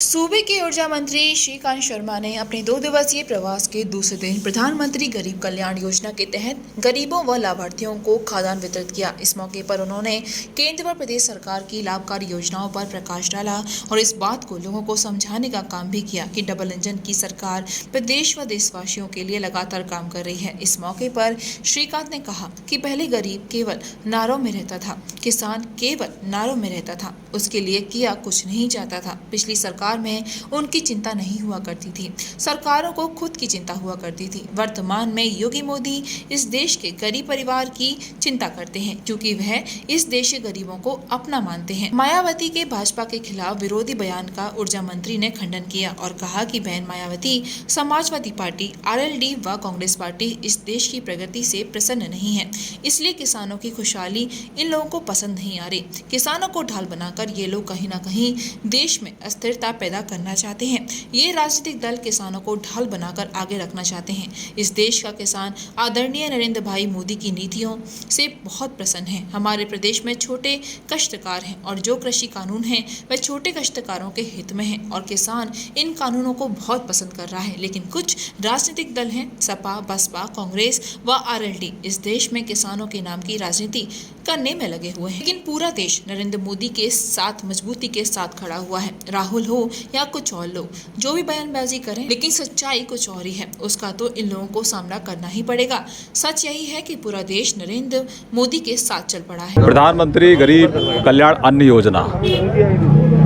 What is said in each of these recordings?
सूबे के ऊर्जा मंत्री श्रीकांत शर्मा ने अपने 2 दिवसीय प्रवास के दूसरे दिन प्रधानमंत्री गरीब कल्याण योजना के तहत गरीबों व लाभार्थियों को खाद्यान्न वितरित किया। इस मौके पर उन्होंने केंद्र व प्रदेश सरकार की लाभकारी योजनाओं पर प्रकाश डाला और इस बात को लोगों को समझाने का काम भी किया कि डबल इंजन की सरकार प्रदेश व देशवासियों के लिए लगातार काम कर रही है। इस मौके पर श्रीकांत ने कहा कि पहले गरीब केवल नारों में रहता था, किसान केवल नारों में रहता था, उसके लिए किया कुछ नहीं जाता था। पिछली सरकार में उनकी चिंता नहीं हुआ करती थी, सरकारों को खुद की चिंता हुआ करती थी। वर्तमान में योगी मोदी इस देश के गरीब परिवार की चिंता करते हैं क्योंकि वह इस देश के गरीबों को अपना मानते हैं। मायावती के भाजपा के खिलाफ विरोधी बयान का ऊर्जा मंत्री ने खंडन किया और कहा कि बहन मायावती समाजवादी पार्टी, आरएलडी व कांग्रेस पार्टी इस देश की प्रगति से प्रसन्न नहीं है, इसलिए किसानों की खुशहाली इन लोगों को पसंद नहीं आ रही। किसानों को ढाल बनाकर ये लोग कहीं न कहीं देश में अस्थिरता पैदा करना चाहते हैं। ये राजनीतिक दल किसानों को ढाल बनाकर आगे रखना चाहते हैं। इस देश का किसान आदरणीय नरेंद्र भाई मोदी की नीतियों से बहुत प्रसन्न है। हमारे प्रदेश में छोटे काश्तकार हैं और जो कृषि कानून हैं वह छोटे काश्तकारों के हित में है और किसान इन कानूनों को बहुत पसंद कर रहा है। लेकिन कुछ राजनीतिक दल हैं, सपा, बसपा, कांग्रेस व आरएलडी, इस देश में किसानों के नाम की राजनीति करने में लगे हुए हैं। लेकिन पूरा देश नरेंद्र मोदी के साथ मजबूती के साथ खड़ा हुआ है। राहुल हो या कुछ और लोग जो भी बयानबाजी करें, लेकिन सच्चाई कुछ और ही है। उसका तो इन लोगों को सामना करना ही पड़ेगा। सच यही है कि पूरा देश नरेंद्र मोदी के साथ चल पड़ा है। प्रधानमंत्री गरीब कल्याण अन्न योजना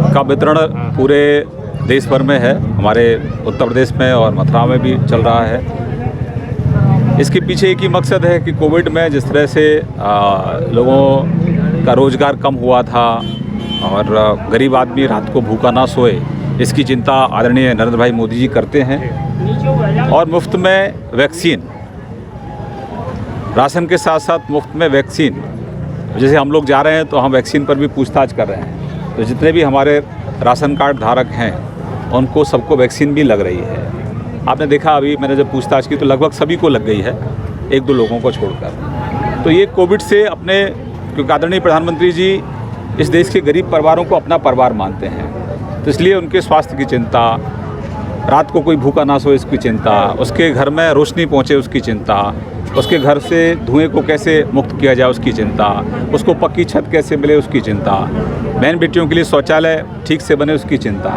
का वितरण पूरे देश भर में है, हमारे उत्तर प्रदेश में और मथुरा में भी चल रहा है। इसके पीछे एक ही मकसद है कि कोविड में जिस तरह से लोगों का रोजगार कम हुआ था और गरीब आदमी रात को भूखा ना सोए, इसकी चिंता आदरणीय नरेंद्र भाई मोदी जी करते हैं। और मुफ्त में वैक्सीन, राशन के साथ साथ मुफ्त में वैक्सीन, जैसे हम लोग जा रहे हैं तो हम वैक्सीन पर भी पूछताछ कर रहे हैं, तो जितने भी हमारे राशन कार्ड धारक हैं उनको सबको वैक्सीन भी लग रही है। आपने देखा अभी मैंने जब पूछताछ की तो लगभग सभी को लग गई है, 1-2 लोगों को छोड़कर। तो ये कोविड से अपने, क्योंकि आदरणीय प्रधानमंत्री जी इस देश के गरीब परिवारों को अपना परिवार मानते हैं, तो इसलिए उनके स्वास्थ्य की चिंता, रात को कोई भूखा ना सोए इसकी चिंता, उसके घर में रोशनी पहुंचे उसकी चिंता, उसके घर से धुएं को कैसे मुक्त किया जाए उसकी चिंता, उसको पक्की छत कैसे मिले उसकी चिंता, बहन बेटियों के लिए शौचालय ठीक से बने उसकी चिंता,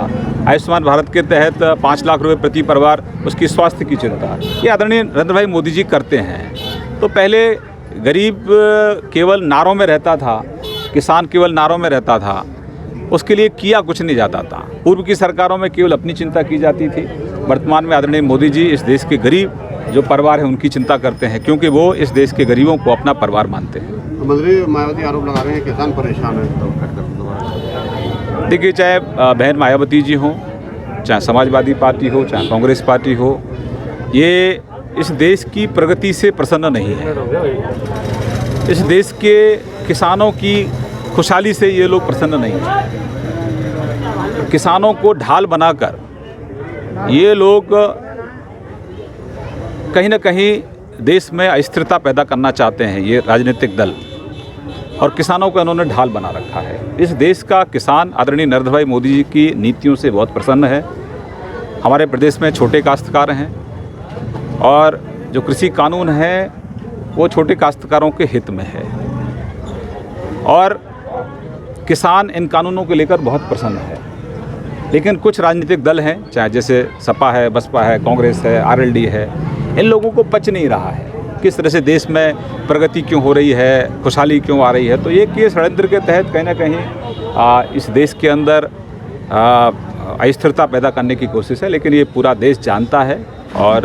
आयुष्मान भारत के तहत 5 लाख रुपए प्रति परिवार उसकी स्वास्थ्य की चिंता, ये आदरणीय नरेंद्र भाई मोदी जी करते हैं। तो पहले गरीब केवल नारों में रहता था, किसान केवल नारों में रहता था, उसके लिए किया कुछ नहीं जाता था। पूर्व की सरकारों में केवल अपनी चिंता की जाती थी। वर्तमान में आदरणीय मोदी जी इस देश के गरीब जो परिवार है उनकी चिंता करते हैं, क्योंकि वो इस देश के गरीबों को अपना परिवार मानते हैं। मंत्री मायावती आरोप लगा रहे हैं किसान परेशान है। देखिए, चाहे बहन मायावती जी हों, चाहे समाजवादी पार्टी हो, चाहे कांग्रेस पार्टी हो, ये इस देश की प्रगति से प्रसन्न नहीं है। इस देश के किसानों की खुशहाली से ये लोग प्रसन्न नहीं हैं। किसानों को ढाल बनाकर ये लोग कहीं ना कहीं देश में अस्थिरता पैदा करना चाहते हैं, ये राजनीतिक दल, और किसानों को इन्होंने ढाल बना रखा है। इस देश का किसान आदरणीय नरेंद्र भाई मोदी जी की नीतियों से बहुत प्रसन्न है। हमारे प्रदेश में छोटे काश्तकार हैं और जो कृषि कानून है वो छोटे काश्तकारों के हित में है और किसान इन कानूनों को लेकर बहुत प्रसन्न है। लेकिन कुछ राजनीतिक दल हैं, चाहे जैसे सपा है, बसपा है, कांग्रेस है, आरएलडी है, इन लोगों को पच नहीं रहा है किस तरह से देश में प्रगति क्यों हो रही है, खुशहाली क्यों आ रही है। तो ये कि षड्यंत्र के तहत कहीं ना कहीं इस देश के अंदर अस्थिरता पैदा करने की कोशिश है। लेकिन ये पूरा देश जानता है और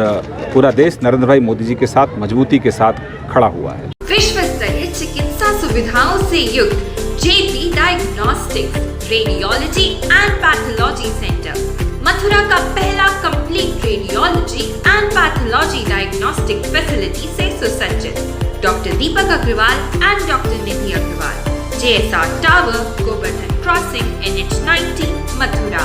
पूरा देश नरेंद्र भाई मोदी जी के साथ मजबूती के साथ खड़ा हुआ है। विश्व स्तरीय चिकित्सा सुविधाओं से युक्त JP diagnostics, radiology and pathology centre, Mathura का पहला complete radiology and pathology diagnostic facility से सुसज्जित। Doctor Deepak Agarwal and doctor Nidhi Agarwal, JSR tower, Govardhan crossing, NH 90, Mathura.